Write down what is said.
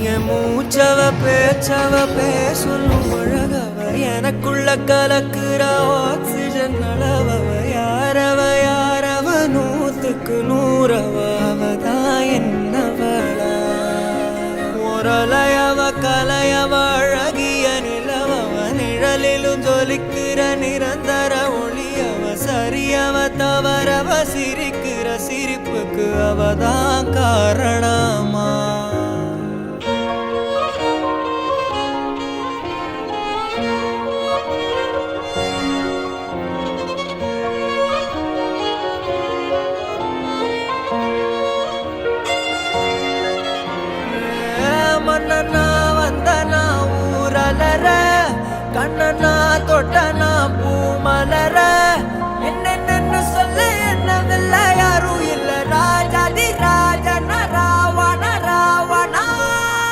என் மூச்சவ பேச்சவ பேசணும் அழகவ எனக்குள்ள கலக்குற ஆக்சிஜன் அளவவ யாரவ நூத்துக்கு நூறவ அவதான் என்னவளா ஒரலையவ கலையவ அழகிய நிலவவ நிழலிலும் ஜொலிக்கிற நிரந்தர ஒளியவ சரியவ தவறவ சிரிக்கிற சிரிப்புக்கு அவதான் காரணமா மன்னனா வந்தனா ஊரலர கண்ணனா தொட்டனா பூமலர